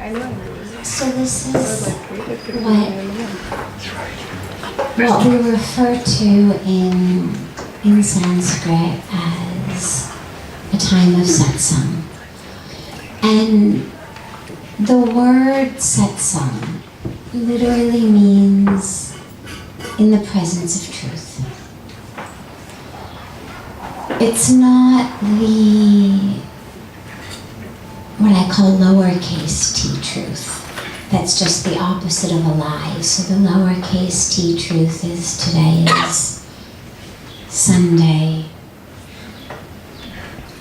So this is what we refer to in Sanskrit as a time of satsang. And the word satsang literally means in the presence of truth. It's not what I call lowercase t truth. That's just the opposite of a lie. So the lowercase t truth is today is Sunday.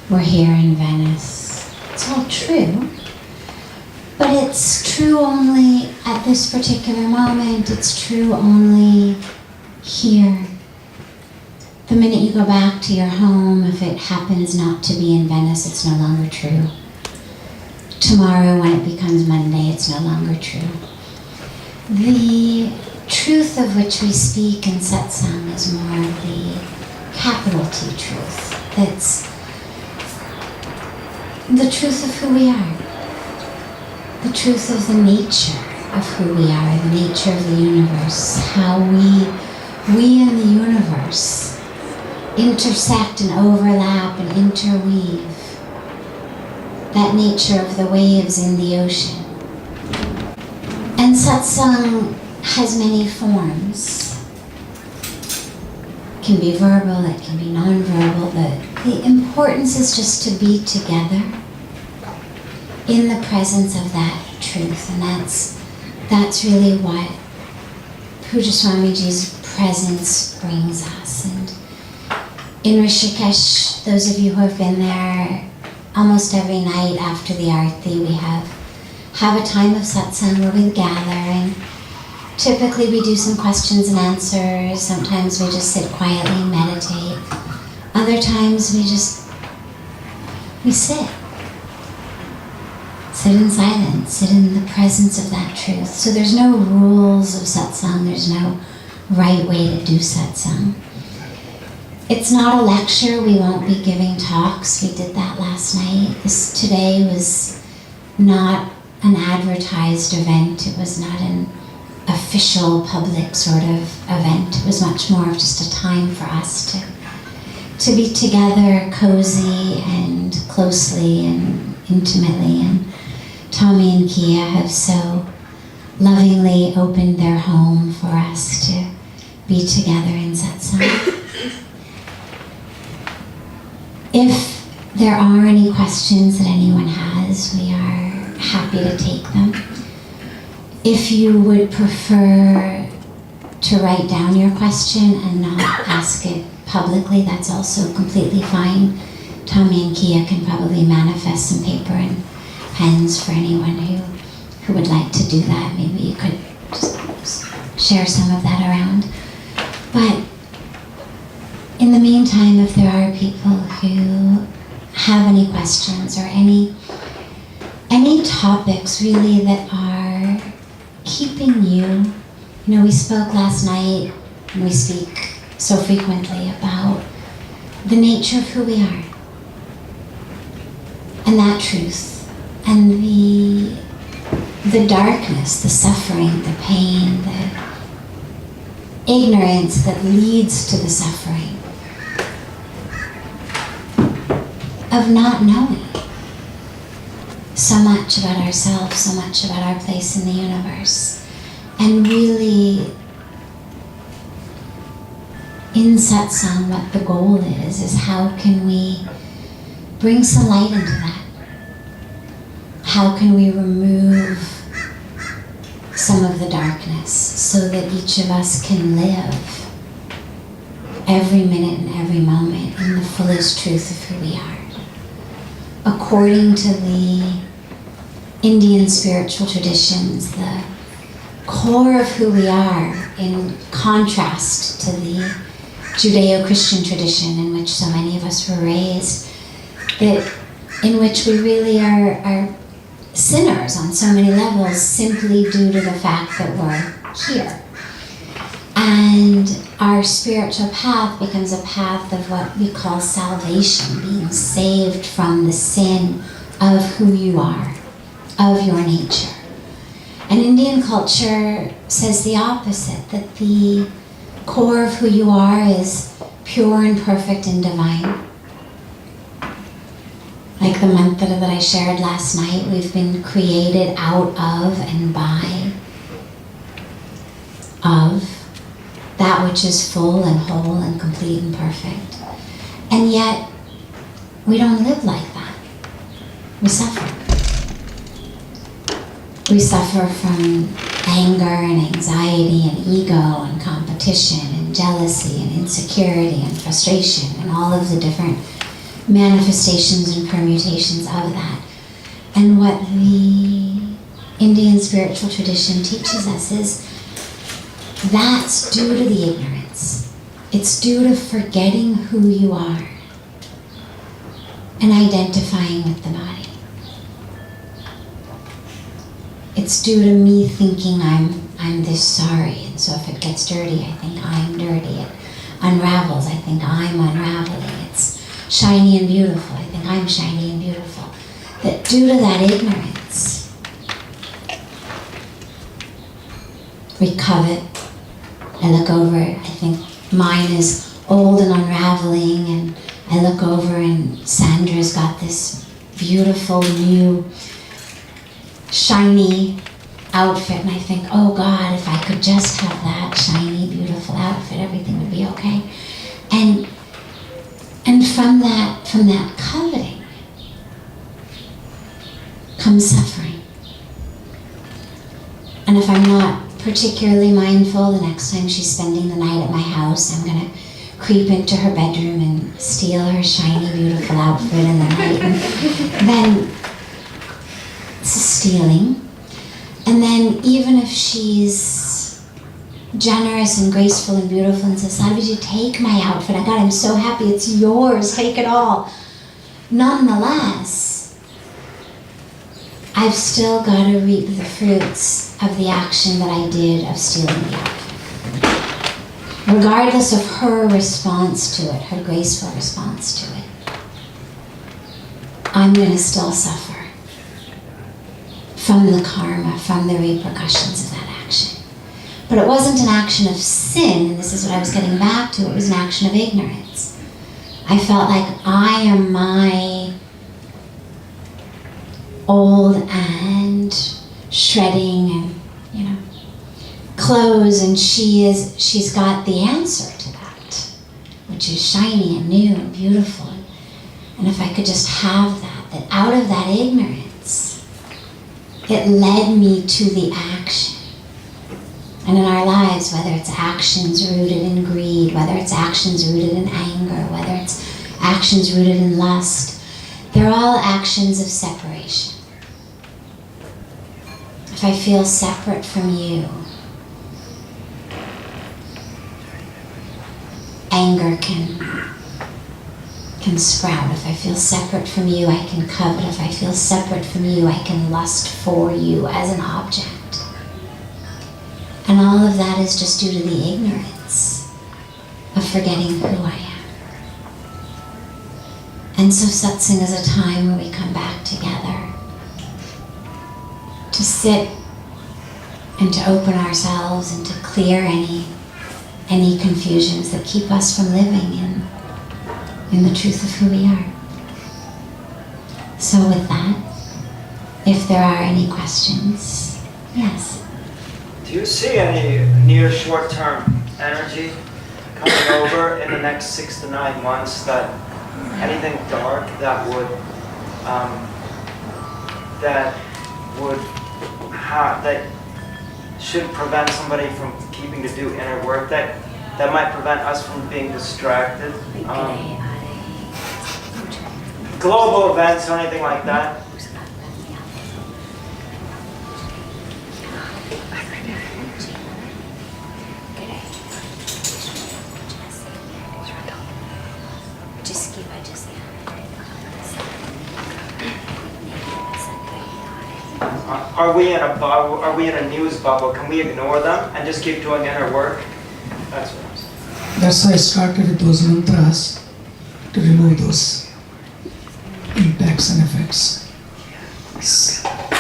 We're here in Venice. It's all true. But it's true only at this particular moment. It's true only here. The minute you go back to your home, if it happens not to be in Venice, it's no longer true. Tomorrow, when it becomes Monday, it's no longer true. The truth of which we speak in satsang is more of the capital T truth. That's the truth of who we are. The truth of the nature of who we are, the nature of the universe, how we in the universe intersect and overlap and interweave. That nature of the waves in the ocean. And satsang has many forms. It can be verbal, it can be non-verbal, but the importance is just to be together in the presence of that truth. And that's really what Pujya Swamiji's presence brings us. And in Rishikesh, those of you who have been there, almost every night after the Aarti, we have a time of satsang where we gather, and typically we do some questions and answers. Sometimes we just sit quietly and meditate. Other times we sit in silence, sit in the presence of that truth. So there's no rules of satsang, there's no right way to do satsang. It's not a lecture, we won't be giving talks. We did that last night. Today was not an advertised event. It was not an official public sort of event. It was much more of just a time for us to be together cozy and closely and intimately. And Tommy and Kia have so lovingly opened their home for us to be together in satsang. If there are any questions that anyone has, we are happy to take them. If you would prefer to write down your question and not ask it publicly, that's also completely fine. Tommy and Kia can probably manifest some paper and pens for anyone who would like to do that. Maybe you could just share some of that around. But in the meantime, if there are people who have any questions or any topics really that are keeping you, we spoke last night and we speak so frequently about the nature of who we are and that truth and the darkness, the suffering, the pain, the ignorance that leads to the suffering of not knowing so much about ourselves, so much about our place in the universe. And really, in satsang, what the goal is how can we bring some light into that? How can we remove some of the darkness so that each of us can live every minute and every moment in the fullest truth of who we are? According to the Indian spiritual traditions, the core of who we are, in contrast to the Judeo-Christian tradition in which so many of us were raised, in which we really are sinners on so many levels simply due to the fact that we're here. And our spiritual path becomes a path of what we call salvation, being saved from the sin of who you are, of your nature. And Indian culture says the opposite, that the core of who you are is pure and perfect and divine. Like the mantra that I shared last night, we've been created out of and by of that which is full and whole and complete and perfect. And yet, we don't live like that. We suffer. We suffer from anger and anxiety and ego and competition and jealousy and insecurity and frustration and all of the different manifestations and permutations of that. And what the Indian spiritual tradition teaches us is that's due to the ignorance. It's due to forgetting who you are and identifying with the body. It's due to me thinking I'm this sorry, and so if it gets dirty, I think I'm dirty. It unravels, I think I'm unraveling. It's shiny and beautiful, I think I'm shiny and beautiful. That due to that ignorance, we covet. I look over, I think mine is old and unraveling, and I look over and Sandra's got this beautiful new shiny outfit, and I think, oh God, if I could just have that shiny, beautiful outfit, everything would be okay. And from that coveting comes suffering. And if I'm not particularly mindful, the next time she's spending the night at my house, I'm gonna creep into her bedroom and steal her shiny, beautiful outfit in the night. And then it's a stealing. And then even if she's generous and graceful and beautiful and says, Sadhviji, take my outfit. God, I'm so happy, it's yours, take it all. Nonetheless, I've still got to reap the fruits of the action that I did of stealing the outfit. Regardless of her response to it, her graceful response to it, I'm going to still suffer from the karma, from the repercussions of that action. But it wasn't an action of sin, and this is what I was getting back to, it was an action of ignorance. I felt like I am my old and shredding and, clothes, and she's got the answer to that, which is shiny and new and beautiful. And if I could just have that out of that ignorance, it led me to the action. And in our lives, whether it's actions rooted in greed, whether it's actions rooted in anger, whether it's actions rooted in lust, they're all actions of separation. If I feel separate from you, anger can sprout. If I feel separate from you, I can covet. If I feel separate from you, I can lust for you as an object. And all of that is just due to the ignorance of forgetting who I am. And so satsang is a time where we come back together to sit and to open ourselves and to clear any confusions that keep us from living in the truth of who we are. So with that, if there are any questions, yes. Do you see any near short-term energy coming over in the next 6 to 9 months, that anything dark that should prevent somebody from keeping to do inner work, that might prevent us from being distracted? Global events or anything like that? Are we in a bubble? Are we in a news bubble? Can we ignore them and just keep doing inner work? That's what I'm saying. That's why I started with those mantras to remove those impacts and effects.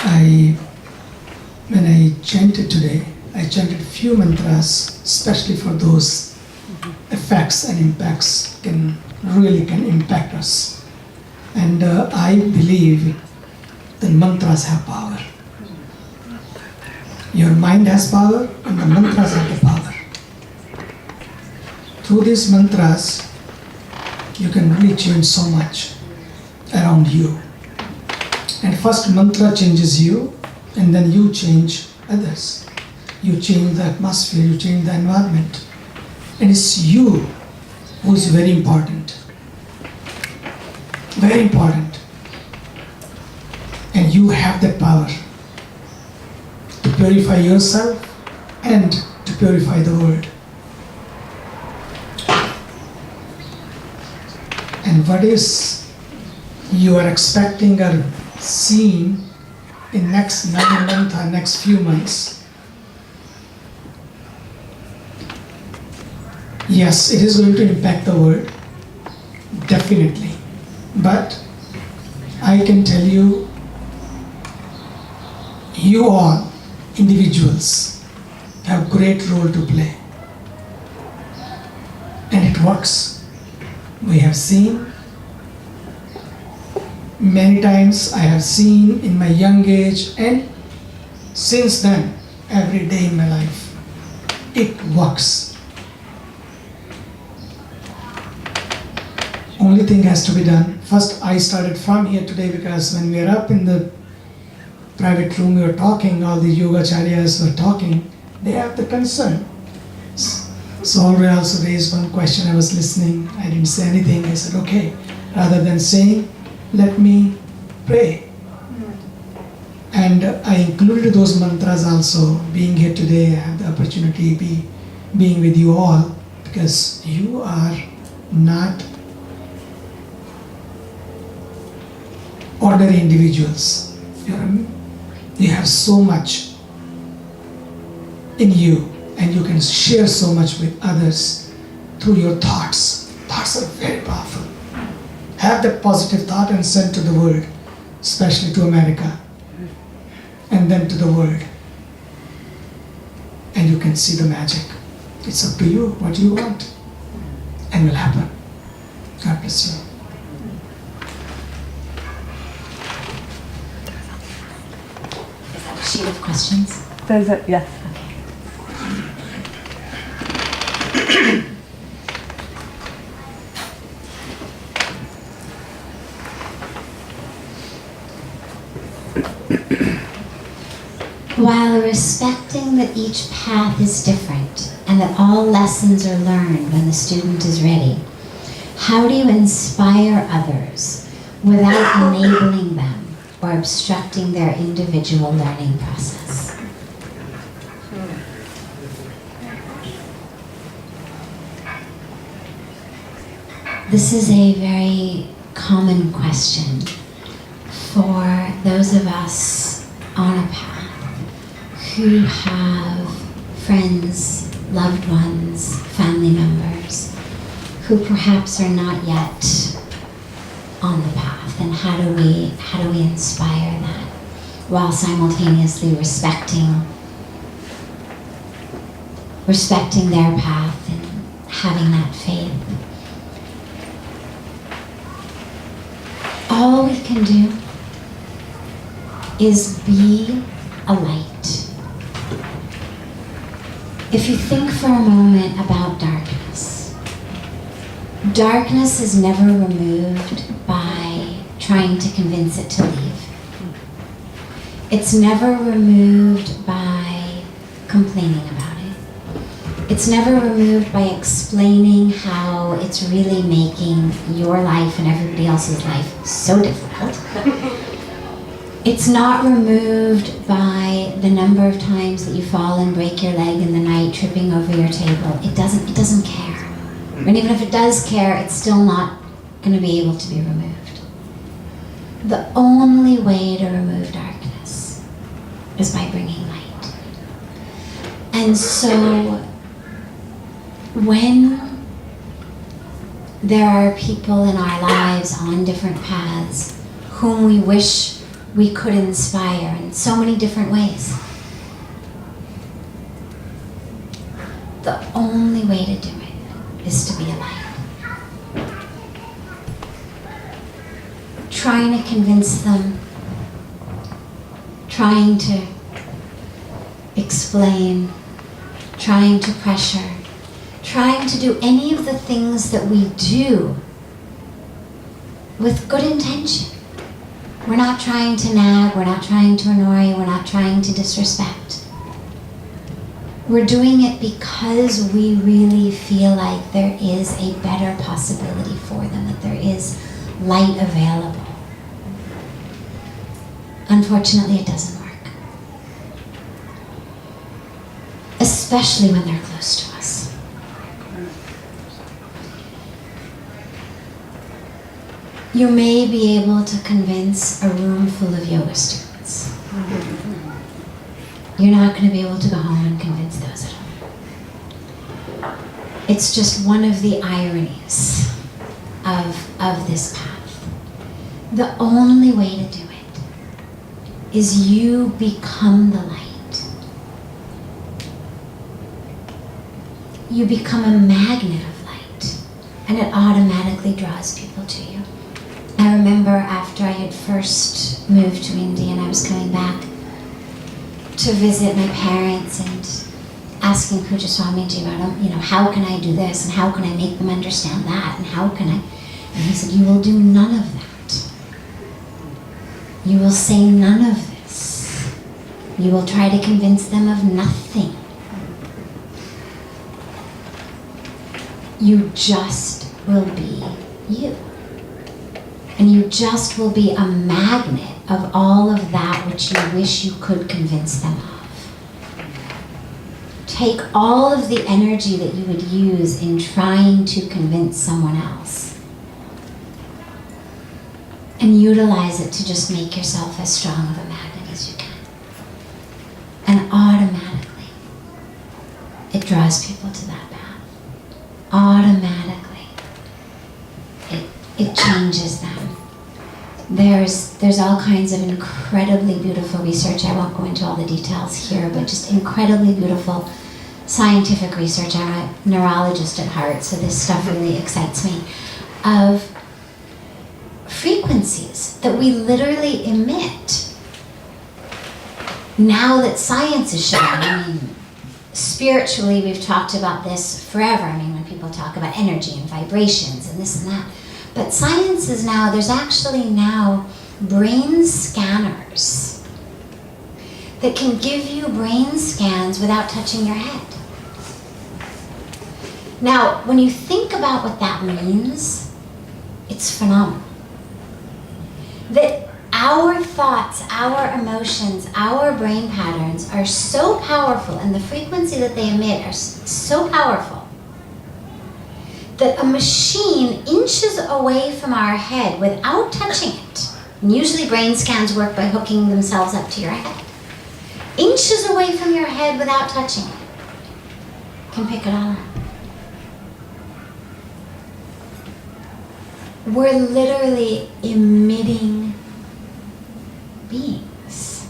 When I chanted today, I chanted few mantras, especially for those effects and impacts can impact us. And I believe that mantras have power. Your mind has power and the mantras have the power. Through these mantras, you can really change so much around you. And first mantra changes you, and then you change others. You change the atmosphere, you change the environment. And it's you who is very important. Very important. And you have that power to purify yourself and to purify the world. And what is you are expecting or seeing in next 9 months or next few months? Yes, it is going to impact the world, definitely. But I can tell you, you all individuals have great role to play. And it works. We have seen many times, I have seen in my young age, and since then, every day in my life, it works. Only thing has to be done. First, I started from here today because when we were up in the private room, we were talking, all the yogacharyas were talking, they have the concern. So I also raised one question, I was listening, I didn't say anything, I said, okay, rather than saying, let me pray. And I included those mantras also. Being here today, I have the opportunity being with you all, because you are not ordinary individuals. You have so much in you, and you can share so much with others through your thoughts. Thoughts are very powerful. Have that positive thought and send to the world, especially to America, and then to the world. And you can see the magic. It's up to you what you want, and will happen. God bless you. Is that a sheet of questions? There's a, yes. While respecting that each path is different and that all lessons are learned when the student is ready, how do you inspire others without enabling them or obstructing their individual learning process? This is a very common question for those of us on a path who have friends, loved ones, family members who perhaps are not yet on the path, and how do we inspire that while simultaneously respecting their path and having that faith? All we can do is be a light. If you think for a moment about darkness, darkness is never removed by trying to convince it to leave. It's never removed by complaining about it. It's never removed by explaining how it's really making your life and everybody else's life so difficult. It's not removed by the number of times that you fall and break your leg in the night tripping over your table. It doesn't care. And even if it does care, it's still not going to be able to be removed. The only way to remove darkness is by bringing light. And so when there are people in our lives on different paths whom we wish we could inspire in so many different ways. The only way to do it is to be a light. Trying to convince them, trying to explain, trying to pressure, trying to do any of the things that we do with good intention. We're not trying to nag, we're not trying to annoy, we're not trying to disrespect. We're doing it because we really feel like there is a better possibility for them, that there is light available. Unfortunately, it doesn't work. Especially when they're close to us. You may be able to convince a room full of yoga students. You're not going to be able to go home and convince those at home. It's just one of the ironies of this path. The only way to do it is you become the light. You become a magnet of light, and it automatically draws people to you. I remember after I had first moved to India and I was coming back to visit my parents and asking Pujya Swamiji about, how can I do this and how can I make them understand that and how can I, and he said, you will do none of that. You will say none of this. You will try to convince them of nothing. You just will be you. And you just will be a magnet of all of that which you wish you could convince them of. Take all of the energy that you would use in trying to convince someone else and utilize it to just make yourself as strong of a magnet as you can. And automatically, it draws people to that path. Automatically. It changes them. There's all kinds of incredibly beautiful research. I won't go into all the details here, but just incredibly beautiful scientific research. I'm a neurologist at heart, so this stuff really excites me. Of frequencies that we literally emit. Now that science is showing, spiritually we've talked about this forever. When people talk about energy and vibrations and this and that. But science is now, there's actually now brain scanners that can give you brain scans without touching your head. Now, when you think about what that means, it's phenomenal. That our thoughts, our emotions, our brain patterns are so powerful, and the frequency that they emit are so powerful, that a machine inches away from our head without touching it, and usually brain scans work by hooking themselves up to your head, inches away from your head without touching it, can pick it all up. We're literally emitting beings.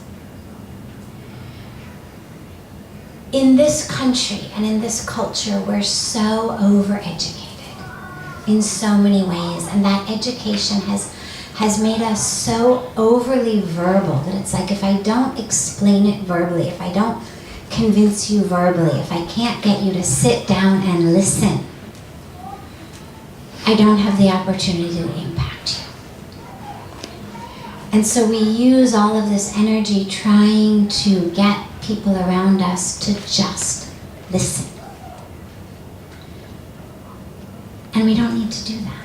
In this country and in this culture, we're so overeducated in so many ways, and that education has made us so overly verbal that it's like, if I don't explain it verbally, if I don't convince you verbally, if I can't get you to sit down and listen, I don't have the opportunity to impact you. And so we use all of this energy trying to get people around us to just listen. And we don't need to do that.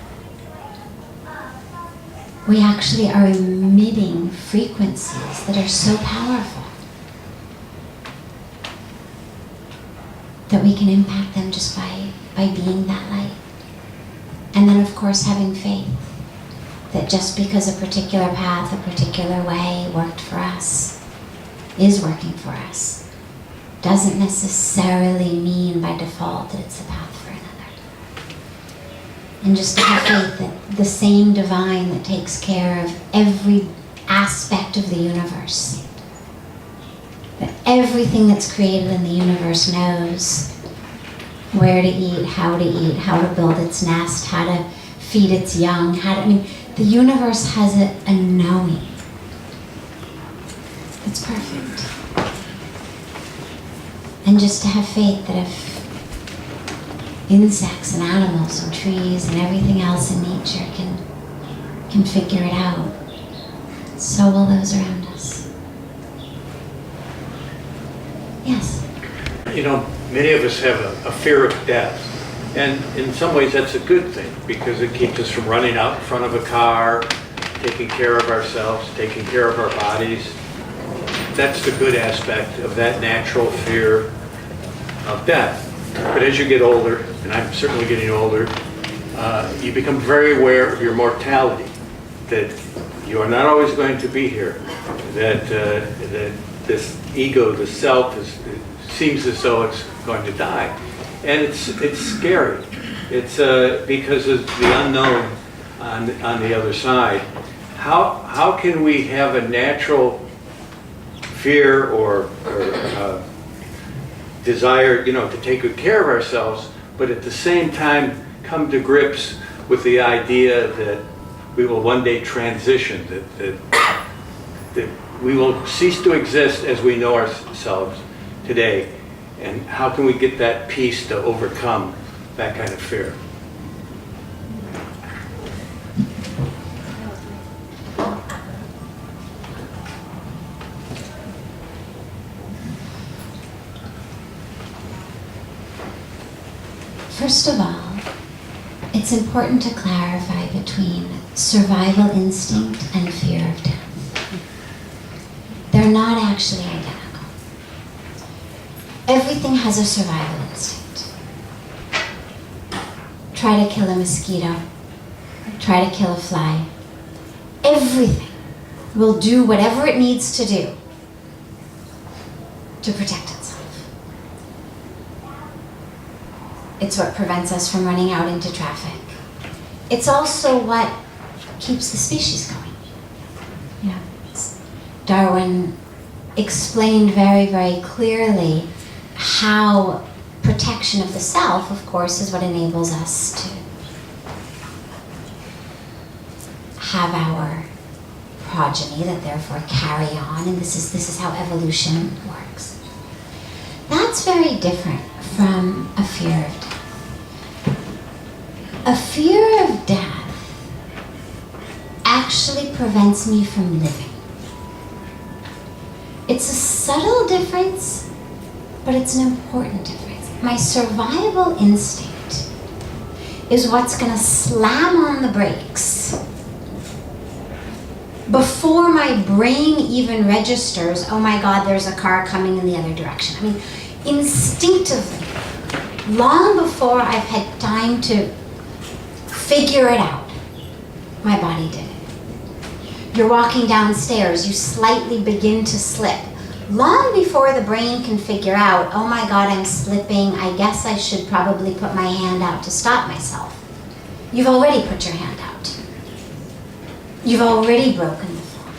We actually are emitting frequencies that are so powerful that we can impact them just by being that light. And then, of course, having faith that just because a particular path, a particular way worked for us, is working for us, doesn't necessarily mean by default that it's the path for another. And just to have faith that the same divine that takes care of every aspect of the universe. That everything that's created in the universe knows where to eat, how to build its nest, how to feed its young, the universe has a knowing. It's perfect. And just to have faith that if insects and animals and trees and everything else in nature can figure it out, so will those around us. Yes? Many of us have a fear of death. And in some ways that's a good thing because it keeps us from running out in front of a car, taking care of ourselves, taking care of our bodies. That's the good aspect of that natural fear of death. But as you get older, and I'm certainly getting older, you become very aware of your mortality, that you are not always going to be here, that this ego, the self, seems as though it's going to die. And it's scary. It's because of the unknown on the other side. How can we have a natural fear or desire, to take good care of ourselves, but at the same time come to grips with the idea that we will one day transition, that we will cease to exist as we know ourselves today. And how can we get that peace to overcome that kind of fear? First of all, it's important to clarify between survival instinct and fear of death. They're not actually identical. Everything has a survival instinct. Try to kill a mosquito. Try to kill a fly. Everything will do whatever it needs to do to protect itself. It's what prevents us from running out into traffic. It's also what keeps the species going. Darwin explained very, very clearly how protection of the self, of course, is what enables us to have our progeny that therefore carry on, and this is how evolution works. That's very different from a fear of death. A fear of death actually prevents me from living. It's a subtle difference, but it's an important difference. My survival instinct is what's going to slam on the brakes before my brain even registers, oh my God, there's a car coming in the other direction. Instinctively, long before I've had time to figure it out, my body did it. You're walking downstairs, you slightly begin to slip. Long before the brain can figure out, oh my God, I'm slipping, I guess I should probably put my hand out to stop myself. You've already put your hand out. You've already broken the fall.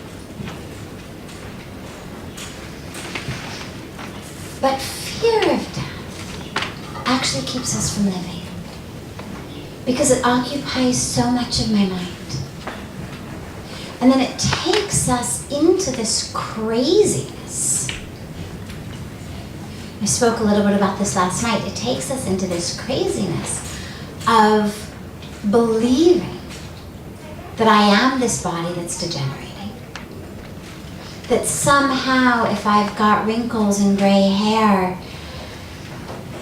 But fear of death actually keeps us from living because it occupies so much of my mind. And then it takes us into this craziness. I spoke a little bit about this last night. It takes us into this craziness of believing that I am this body that's degenerating. That somehow if I've got wrinkles and gray hair,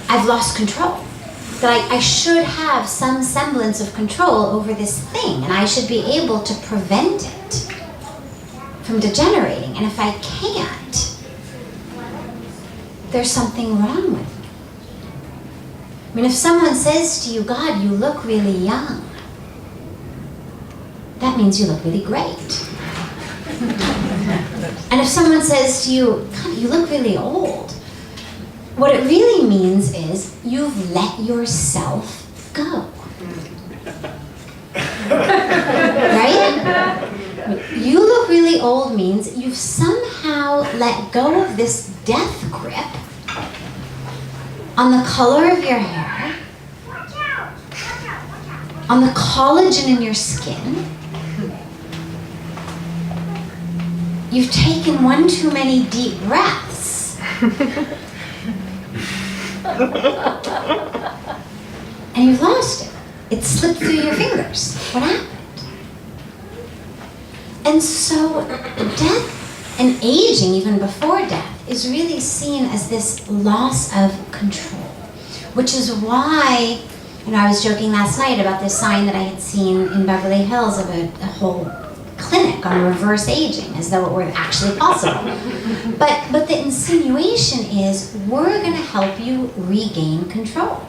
I've lost control. That I should have some semblance of control over this thing, and I should be able to prevent it from degenerating. And if I can't, there's something wrong with me. If someone says to you, God, you look really young, that means you look really great. And if someone says to you, God, you look really old, what it really means is you've let yourself go. Right? You look really old means you've somehow let go of this death grip on the color of your hair, on the collagen in your skin. You've taken one too many deep breaths. And you've lost it. It slipped through your fingers. What happened? And so death and aging, even before death, is really seen as this loss of control. Which is why, I was joking last night about this sign that I had seen in Beverly Hills of a whole clinic on reverse aging, as though it were actually possible. But the insinuation is, we're going to help you regain control.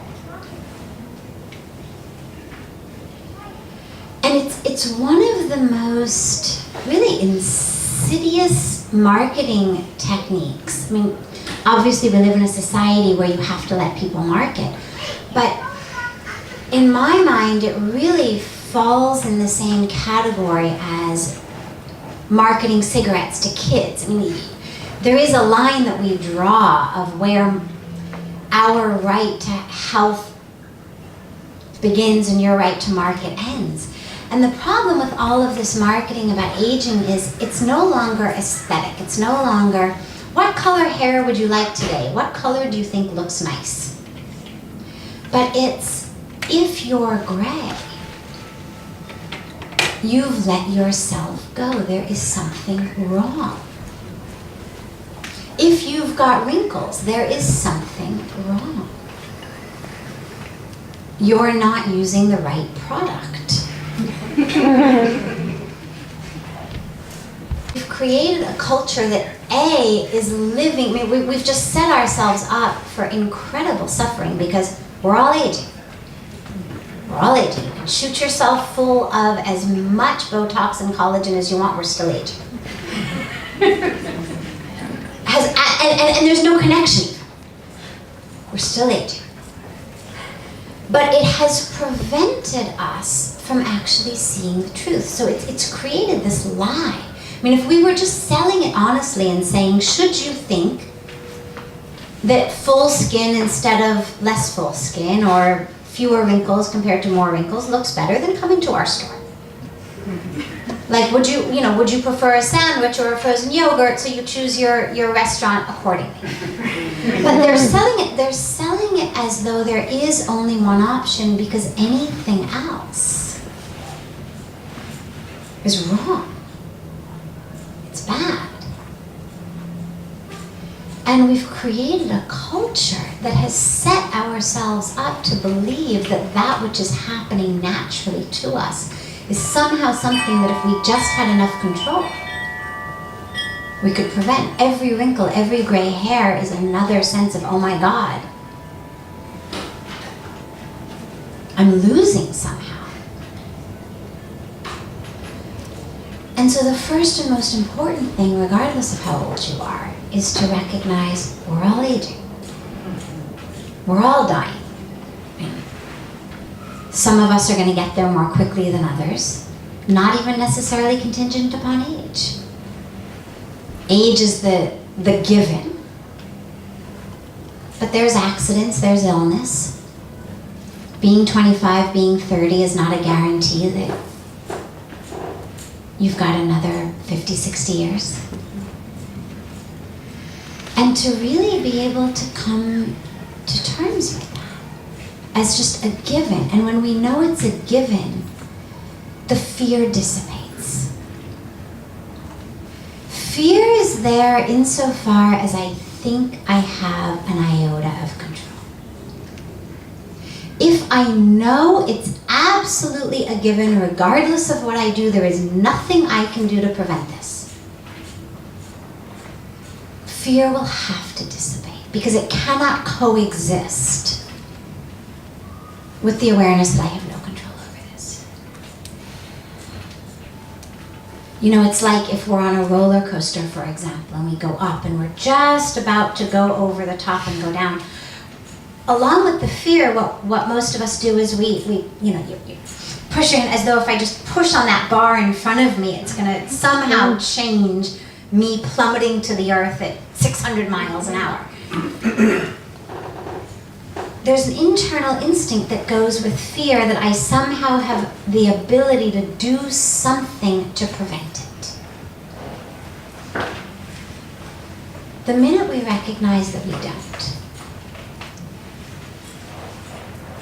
And it's one of the most really insidious marketing techniques. I mean, obviously we live in a society where you have to let people market, but in my mind it really falls in the same category as marketing cigarettes to kids. I mean, there is a line that we draw of where our right to health begins and your right to market ends. And the problem with all of this marketing about aging is it's no longer aesthetic. It's no longer, what color hair would you like today? What color do you think looks nice? But it's, if you're gray, you've let yourself go. There is something wrong. If you've got wrinkles, there is something wrong. You're not using the right product. We've created a culture that is living, I mean, we've just set ourselves up for incredible suffering because we're all aging. We're all aging. You can shoot yourself full of as much Botox and collagen as you want, we're still aging. And there's no connection. We're still aging. But it has prevented us from actually seeing the truth. So it's created this lie. I mean, if we were just selling it honestly and saying, should you think that full skin instead of less full skin or fewer wrinkles compared to more wrinkles looks better than coming to our store? Like, would you prefer a sandwich or a frozen yogurt, so you choose your restaurant accordingly? But they're selling it as though there is only one option because anything else is wrong. It's bad. And we've created a culture that has set ourselves up to believe that that which is happening naturally to us is somehow something that if we just had enough control, we could prevent. Every wrinkle, every gray hair is another sense of, oh my God, I'm losing somehow. And so the first and most important thing, regardless of how old you are, is to recognize we're all aging. We're all dying. Some of us are going to get there more quickly than others, not even necessarily contingent upon age. Age is the given, but there's accidents, there's illness. Being 25, being 30 is not a guarantee that you've got another 50, 60 years. And to really be able to come to terms with that as just a given. And when we know it's a given, the fear dissipates. Fear is there insofar as I think I have an iota of control. If I know it's absolutely a given, regardless of what I do, there is nothing I can do to prevent this, fear will have to dissipate because it cannot coexist with the awareness that I have no control over this. It's like if we're on a roller coaster, for example, and we go up and we're just about to go over the top and go down. Along with the fear, what most of us do is we pushing as though if I just push on that bar in front of me, it's going to somehow change me plummeting to the earth at 600 miles an hour. There's an internal instinct that goes with fear that I somehow have the ability to do something to prevent it. The minute we recognize that we don't,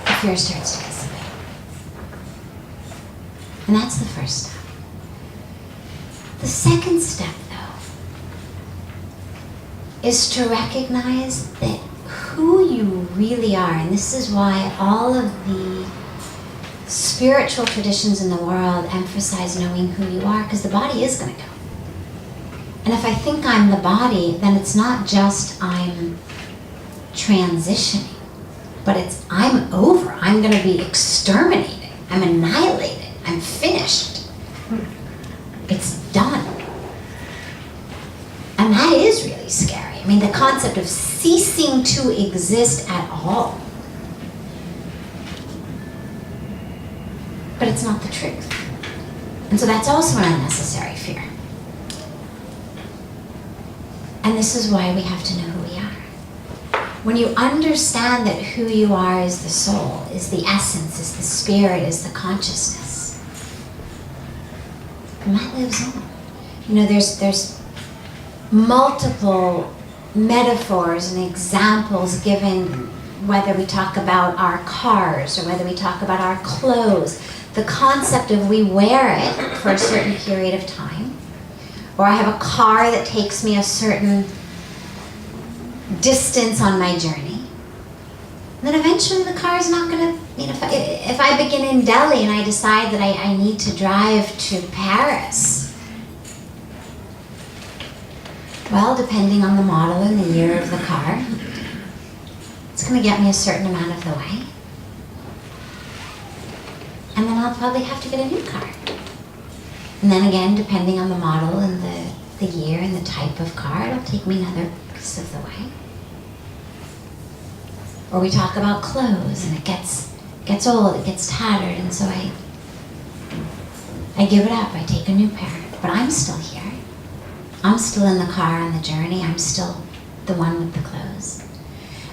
the fear starts to dissipate. And that's the first step. The second step, though, is to recognize that who you really are, and this is why all of the spiritual traditions in the world emphasize knowing who you are, because the body is going to go. And if I think I'm the body, then it's not just I'm transitioning, but it's I'm over. I'm going to be exterminated. I'm annihilated. I'm finished. It's done. And that is really scary. I mean, the concept of ceasing to exist at all. But it's not the truth. And so that's also an unnecessary fear. And this is why we have to know who we are. When you understand that who you are is the soul, is the essence, is the spirit, is the consciousness, and that lives on. You know, there's multiple metaphors and examples given, whether we talk about our cars or whether we talk about our clothes. The concept of we wear it for a certain period of time, or I have a car that takes me a certain distance on my journey. And then eventually the car is not going to, you know, if I begin in Delhi and I decide that I need to drive to Paris, well, depending on the model and the year of the car, it's going to get me a certain amount of the way. And then I'll probably have to get a new car. And then again, depending on the model and the year and the type of car, it'll take me another piece of the way. Or we talk about clothes and it gets old, it gets tattered, and so I give it up, I take a new pair. But I'm still here. I'm still in the car on the journey. I'm still the one with the clothes.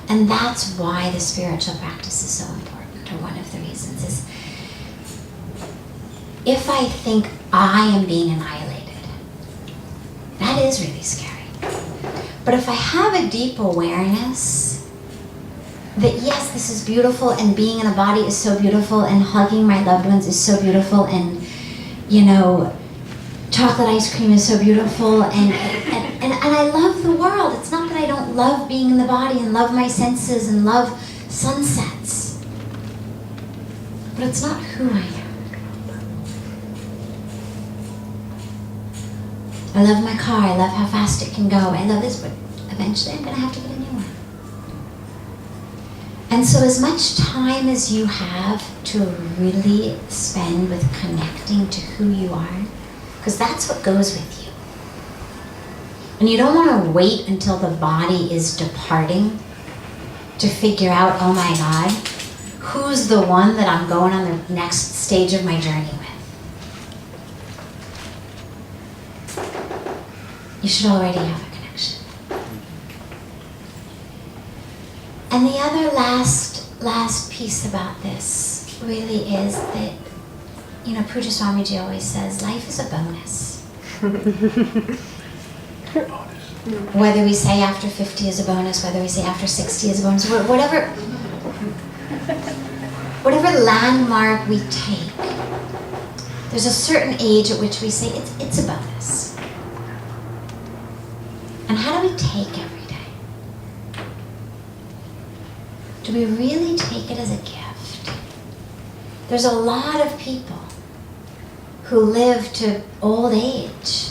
And that's why the spiritual practice is so important, or one of the reasons is, if I think I am being annihilated, that is really scary. But if I have a deep awareness that yes, this is beautiful, and being in a body is so beautiful, and hugging my loved ones is so beautiful, and, you know, chocolate ice cream is so beautiful, and I love the world. It's not that I don't love being in the body and love my senses and love sunsets. But it's not who I am. I love my car, I love how fast it can go, I love this, but eventually I'm going to have to get a new one. And so as much time as you have to really spend with connecting to who you are, because that's what goes with you. And you don't want to wait until the body is departing to figure out, oh my God, who's the one that I'm going on the next stage of my journey with. You should already have a connection. And the other last piece about this really is that, you know, Pujya Swamiji always says, life is a bonus. Whether we say after 50 is a bonus, whether we say after 60 is a bonus, whatever landmark we take, there's a certain age at which we say it's a bonus. And how do we take every day? Do we really take it as a gift? There's a lot of people who live to old age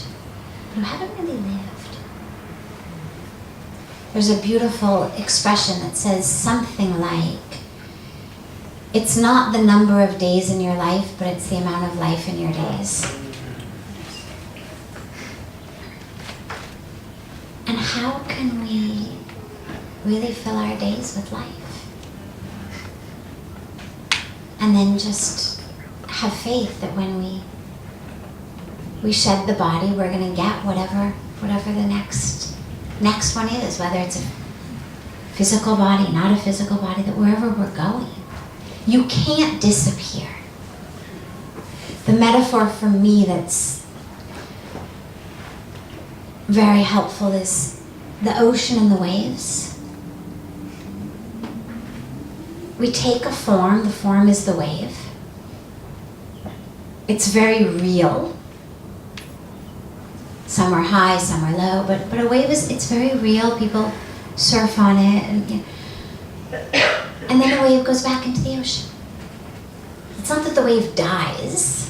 who haven't really lived. There's a beautiful expression that says something like, it's not the number of days in your life, but it's the amount of life in your days. And how can we really fill our days with life? And then just have faith that when we shed the body, we're going to get whatever the next one is, whether it's a physical body, not a physical body, that wherever we're going, you can't disappear. The metaphor for me that's very helpful is the ocean and the waves. We take a form, the form is the wave. It's very real. Some are high, some are low, but a wave it's very real. People surf on it, and then the wave goes back into the ocean. It's not that the wave dies.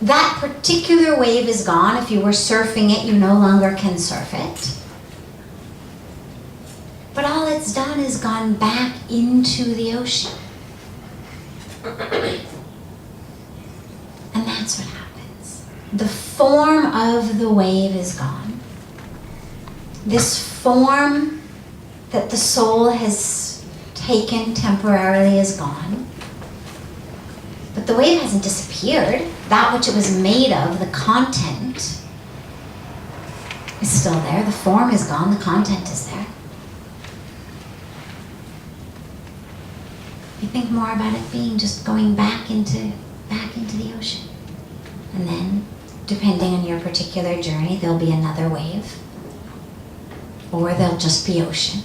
That particular wave is gone. If you were surfing it, you no longer can surf it. But all it's done is gone back into the ocean. And that's what happens. The form of the wave is gone. This form that the soul has taken temporarily is gone. But the wave hasn't disappeared. That which it was made of, the content, is still there. The form is gone, the content is there. You think more about it being just going back into the ocean. And then, depending on your particular journey, there'll be another wave. Or there'll just be ocean.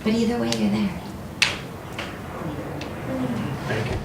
But either way, you're there. Thank you.